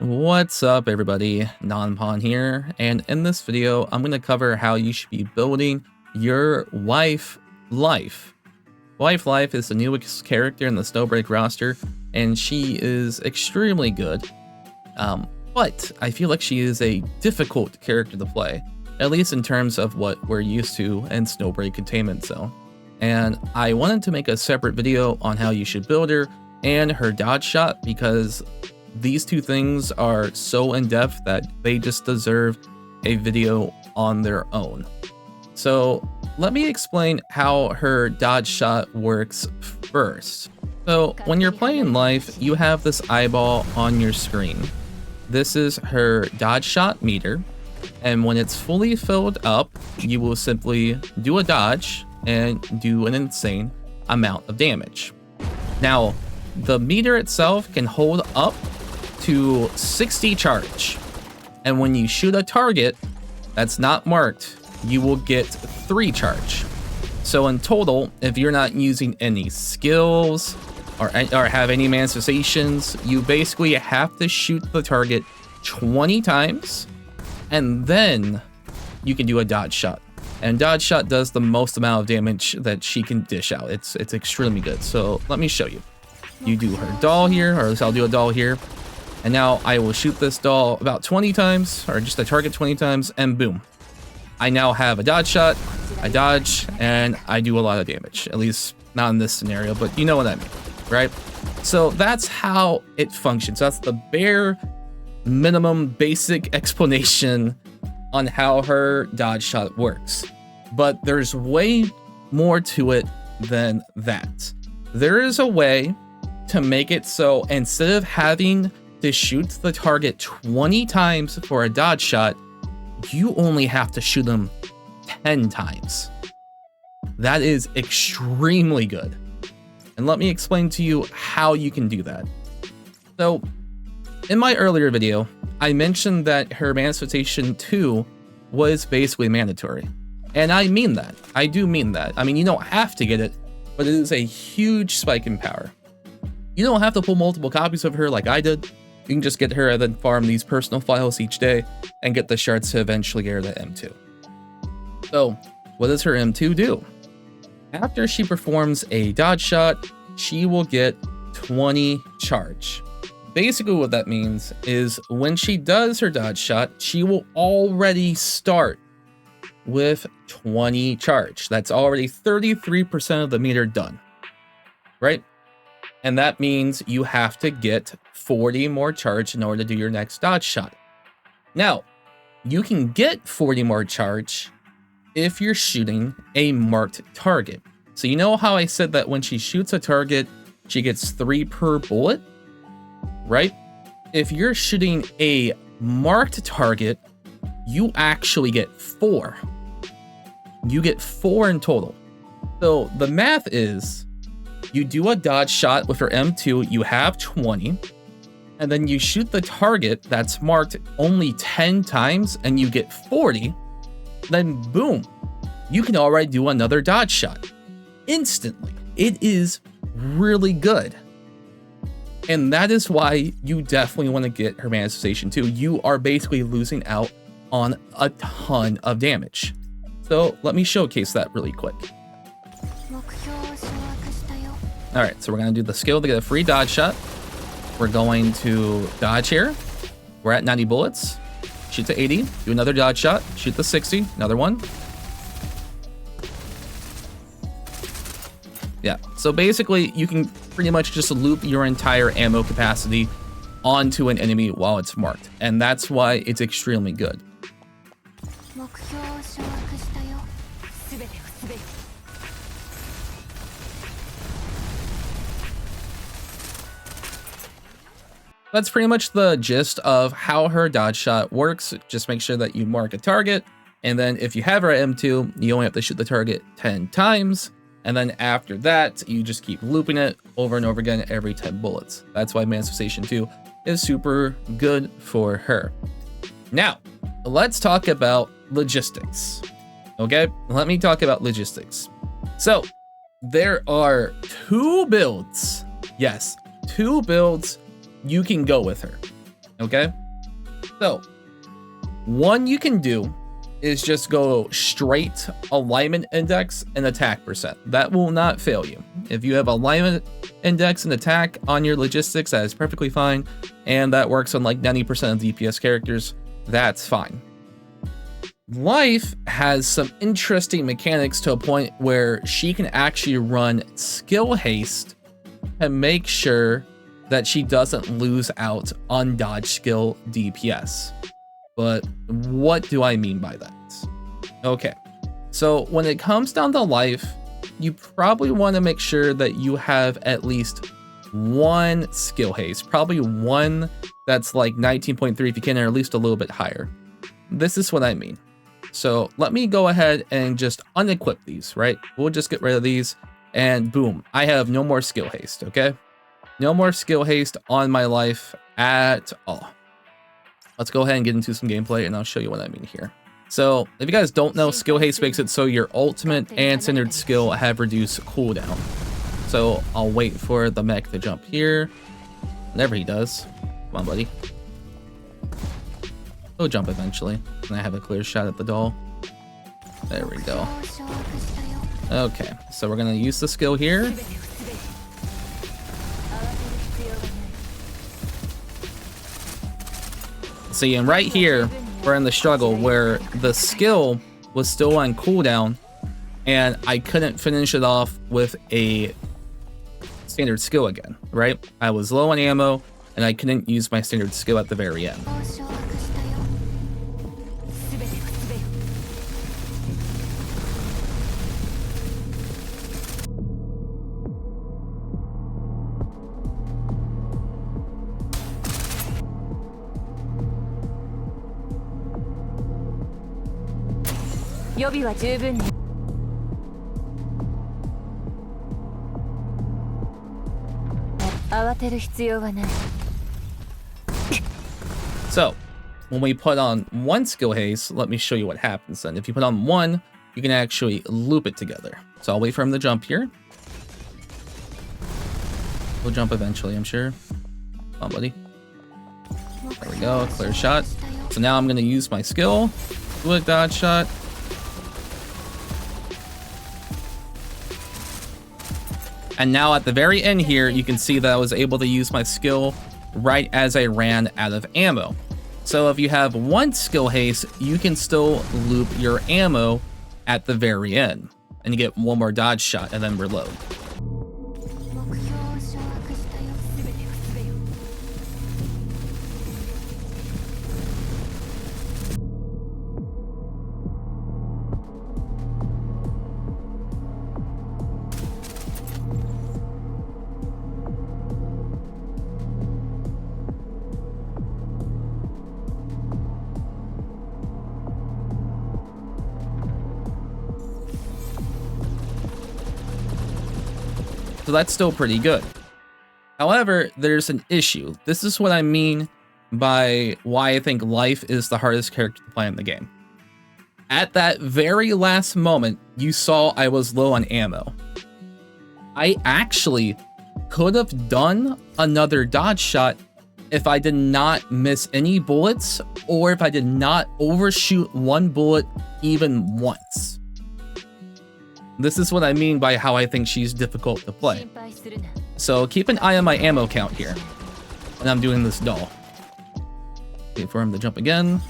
What's up everybody, Nonpon here, and in this video I'm going to cover how you should be building your wife Lyfe. Lyfe is the newest character in the Snowbreak roster, and she is extremely good, but I feel like she is a difficult character to play, at least in terms of what we're used to in Snowbreak Containment Zone. And I wanted to make a separate video on how you should build her and her dodge shot, because these two things are so in-depth that they just deserve a video on their own. So let me explain how her dodge shot works first. So when you're playing Lyfe, you have this eyeball on your screen. This is her dodge shot meter, and when it's fully filled up, you will simply do a dodge and do an insane amount of damage. Now, the meter itself can hold up to 60 charge, and when you shoot a target that's not marked, you will get 3 charge. So in total, if you're not using any skills or have any manifestations, you basically have to shoot the target 20 times, and then you can do a dodge shot. And dodge shot does the most amount of damage that she can dish out. It's extremely good. So let me show you. You do her doll here, or at least I'll do a doll here. And now I will shoot this doll about 20 times, or just a target 20 times, and boom. I now have a dodge shot, I dodge, and I do a lot of damage. At least not in this scenario, but you know what I mean, right? So that's how it functions. That's the bare minimum basic explanation on how her dodge shot works. But there's way more to it than that. There is a way to make it so instead of having to shoot the target 20 times for a dodge shot, you only have to shoot them 10 times. That is extremely good. And let me explain to you how you can do that. So, in my earlier video, I mentioned that her manifestation 2 was basically mandatory. And I mean that. I do mean that. I mean, you don't have to get it, but it is a huge spike in power. You don't have to pull multiple copies of her like I did. You can just get her and then farm these personal files each day and get the shards to eventually get her to M2. So, what does her M2 do? After she performs a dodge shot, she will get 20 charge. Basically what that means is when she does her dodge shot, she will already start with 20 charge. That's already 33% of the meter done, right? And that means you have to get 40 more charge in order to do your next dodge shot. Now, you can get 40 more charge if you're shooting a marked target. So you know how I said that when she shoots a target, she gets 3 per bullet, right? If you're shooting a marked target, you actually get 4. You get 4 in total. So the math is, you do a dodge shot with her M2, you have 20, and then you shoot the target that's marked only 10 times and you get 40, then boom, you can already do another dodge shot instantly. It is really good. And that is why you definitely want to get her manifestation 2. You are basically losing out on a ton of damage. So let me showcase that really quick. Alright, so we're going to do the skill to get a free dodge shot. We're going to dodge here. We're at 90 bullets. Shoot to 80. Do another dodge shot. Shoot to 60. Another one. Yeah, so basically you can pretty much just loop your entire ammo capacity onto an enemy while it's marked. And that's why it's extremely good. That's pretty much the gist of how her dodge shot works. Just make sure that you mark a target, and then if you have her at M2, you only have to shoot the target 10 times, and then after that, you just keep looping it over and over again every 10 bullets. That's why manifestation 2 is super good for her. Now, let's talk about logistics. Okay, let me talk about logistics. So, there are 2 builds. Yes, 2 builds you can go with her. Okay? So, one you can do is just go straight alignment index and attack percent. That will not fail you. If you have alignment index and attack on your logistics, that is perfectly fine. And that works on like 90% of DPS characters. That's fine. Lyfe has some interesting mechanics to a point where she can actually run skill haste and make sure that she doesn't lose out on dodge skill DPS. But what do I mean by that? Okay, so when it comes down to Lyfe, you probably want to make sure that you have at least one skill haste, probably one that's like 19.3 if you can, or at least a little bit higher. This is what I mean. So let me go ahead and just unequip these, right? We'll just get rid of these and boom, I have no more skill haste, okay? No more skill haste on my Lyfe at all. Let's go ahead and get into some gameplay and I'll show you what I mean here. So if you guys don't know, skill haste makes it so your ultimate and standard skill have reduced cooldown. So I'll wait for the mech to jump here. Whenever he does. Come on, buddy. He'll jump eventually. And I have a clear shot at the doll. There we go. Okay, so we're gonna use the skill here. See, and right here, we're in the struggle where the skill was still on cooldown and I couldn't finish it off with a standard skill again, right? I was low on ammo and I couldn't use my standard skill at the very end. So, when we put on one skill haste, let me show you what happens then. If you put on one, you can actually loop it together. So I'll wait for him to jump here. He'll jump eventually, I'm sure. Come on, buddy. There we go, clear shot. So now I'm gonna use my skill, do a dodge shot. And now at the very end here, you can see that I was able to use my skill right as I ran out of ammo. So if you have one skill haste, you can still loop your ammo at the very end. And you get one more dodge shot and then reload. So that's still pretty good. However, there's an issue. This is what I mean by why I think Lyfe is the hardest character to play in the game. At that very last moment, you saw I was low on ammo. I actually could have done another dodge shot if I did not miss any bullets or if I did not overshoot one bullet even once. This is what I mean by how I think she's difficult to play. So keep an eye on my ammo count here. And I'm doing this doll. Wait for him to jump again.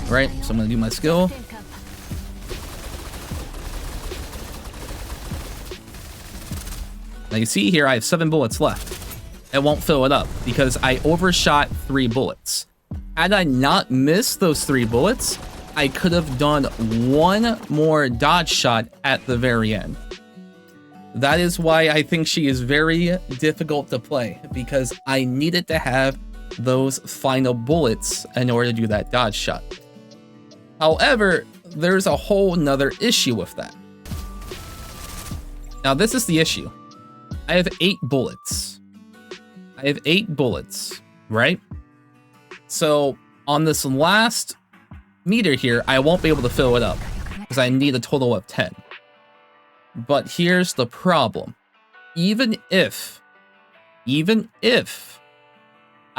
Alright, so I'm gonna do my skill. Now you see here I have 7 bullets left. It won't fill it up because I overshot 3 bullets. Had I not missed those 3 bullets, I could have done one more dodge shot at the very end. That is why I think she is very difficult to play, because I needed to have those final bullets in order to do that dodge shot. However, there's a whole nother issue with that. Now this is the issue. I have 8 bullets. I have 8 bullets, right? So on this last meter here, I won't be able to fill it up because I need a total of 10. But here's the problem. Even if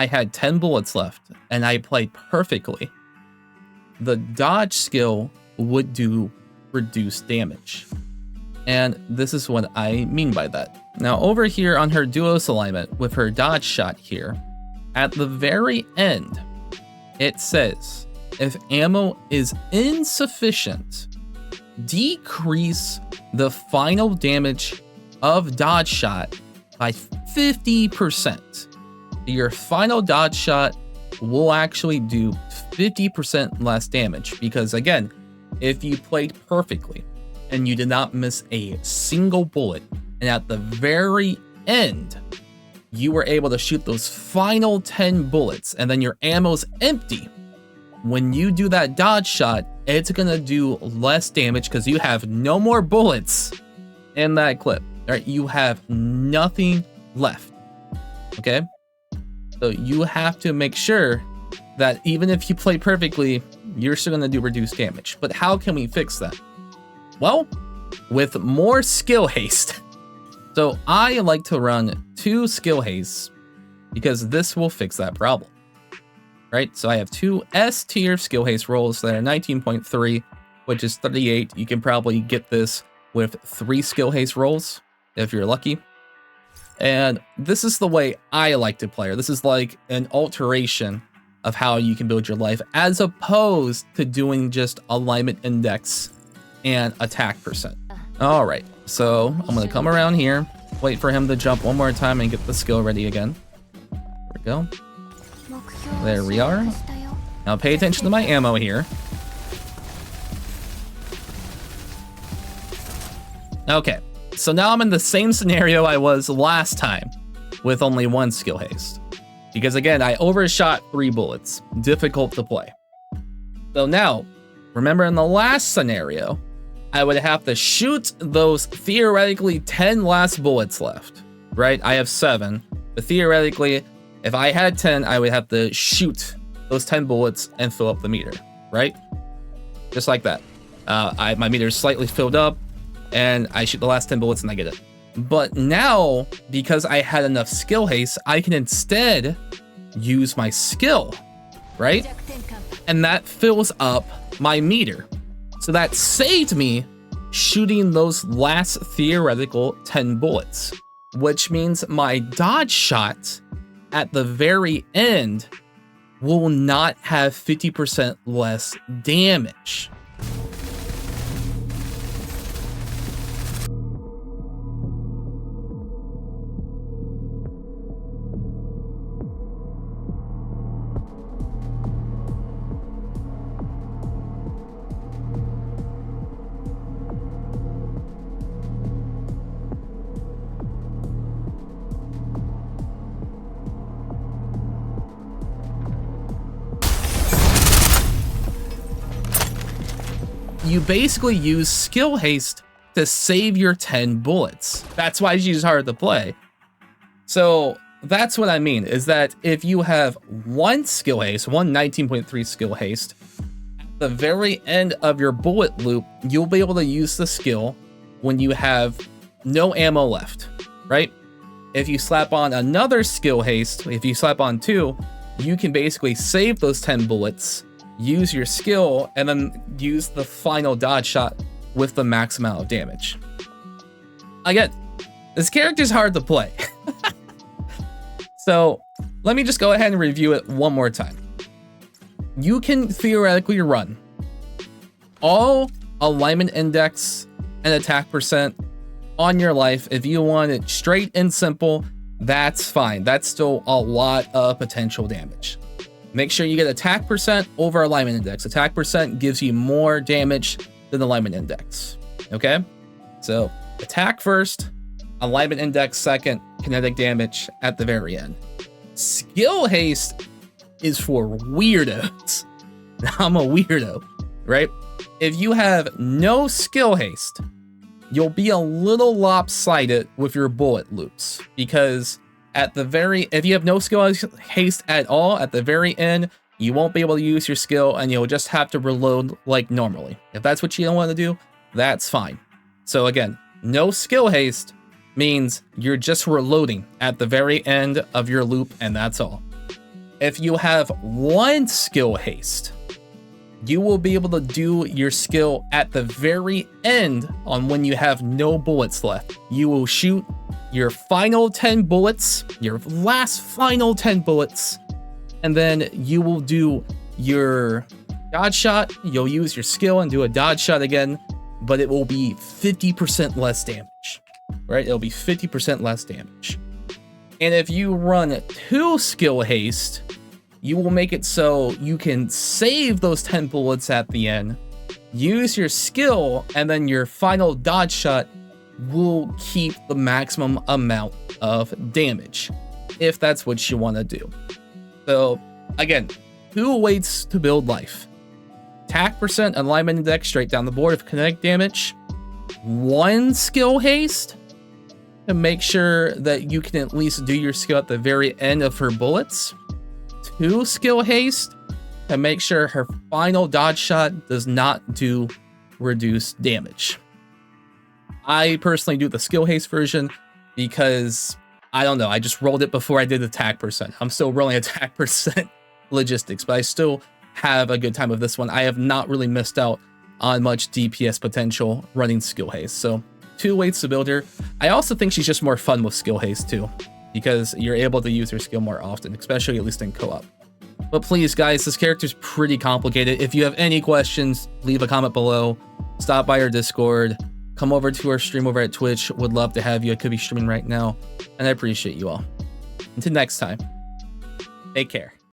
I had 10 bullets left and I played perfectly, the dodge skill would do reduced damage. And this is what I mean by that. Now over here on her duos alignment with her dodge shot here, at the very end, it says, if ammo is insufficient, decrease the final damage of dodge shot by 50%. Your final dodge shot will actually do 50% less damage because, again, if you played perfectly and you did not miss a single bullet, and at the very end you were able to shoot those final 10 bullets and then your ammo's empty, when you do that dodge shot, it's gonna do less damage because you have no more bullets in that clip. All right, you have nothing left. Okay, so you have to make sure that even if you play perfectly, you're still gonna do reduced damage. But how can we fix that? Well, with more skill haste. So I like to run 2 skill hastes because this will fix that problem. Right, so I have 2 S tier skill haste rolls that are 19.3, which is 38. You can probably get this with 3 skill haste rolls if you're lucky. And this is the way I like to play. This is like an alteration of how you can build your life, as opposed to doing just alignment index and attack percent. All right, so I'm gonna come around here, wait for him to jump one more time and get the skill ready again. There we go. There we are. Now pay attention to my ammo here. Okay, so now I'm in the same scenario I was last time with only 1 skill haste. Because again, I overshot 3 bullets. Difficult to play. So now, remember in the last scenario, I would have to shoot those theoretically 10 last bullets left, right? I have 7, but theoretically, if I had 10, I would have to shoot those 10 bullets and fill up the meter, right? Just like that. My meter is slightly filled up, and I shoot the last 10 bullets and I get it. But now, because I had enough skill haste, I can instead use my skill, right? And that fills up my meter. So that saved me shooting those last theoretical 10 bullets, which means my dodge shot at the very end will not have 50% less damage. You basically use skill haste to save your 10 bullets. That's why she's hard to play. So that's what I mean, is that if you have 1 skill haste, 19.3 skill haste, at the very end of your bullet loop, you'll be able to use the skill when you have no ammo left, right? If you slap on another skill haste, if you slap on 2, you can basically save those 10 bullets, use your skill, and then use the final dodge shot with the max amount of damage. Again, this character's hard to play. So let me just go ahead and review it one more time. You can theoretically run all alignment index and attack percent on your life. If you want it straight and simple, that's fine. That's still a lot of potential damage. Make sure you get attack percent over alignment index. Attack percent gives you more damage than alignment index. Okay? So attack first, alignment index second, kinetic damage at the very end. Skill haste is for weirdos. I'm a weirdo, right? If you have no skill haste, you'll be a little lopsided with your bullet loops, because if you have no skill haste at all, at the very end, you won't be able to use your skill and you'll just have to reload like normally. If that's what you don't want to do, that's fine. So again, no skill haste means you're just reloading at the very end of your loop, and that's all. If you have 1 skill haste, you will be able to do your skill at the very end on when you have no bullets left. You will shoot your final 10 bullets, your last final 10 bullets, and then you will do your dodge shot. You'll use your skill and do a dodge shot again, but it will be 50% less damage, right? It'll be 50% less damage. And if you run 2 skill haste, you will make it so you can save those 10 bullets at the end, use your skill, and then your final dodge shot will keep the maximum amount of damage, if that's what you want to do. So again, 2 ways to build Lyfe. Attack percent, alignment index straight down the board of kinetic damage. 1 skill haste to make sure that you can at least do your skill at the very end of her bullets. 2 skill haste to make sure her final dodge shot does not do reduced damage. I personally do the skill haste version because, I don't know, I just rolled it before I did attack percent. I'm still rolling attack percent logistics, but I still have a good time with this one. I have not really missed out on much DPS potential running skill haste. So 2 ways to build her. I also think she's just more fun with skill haste too, because you're able to use her skill more often, especially at least in co-op. But please, guys, this character's pretty complicated. If you have any questions, leave a comment below. Stop by our Discord. Come over to our stream over at Twitch. Would love to have you. I could be streaming right now, and I appreciate you all. Until next time, take care.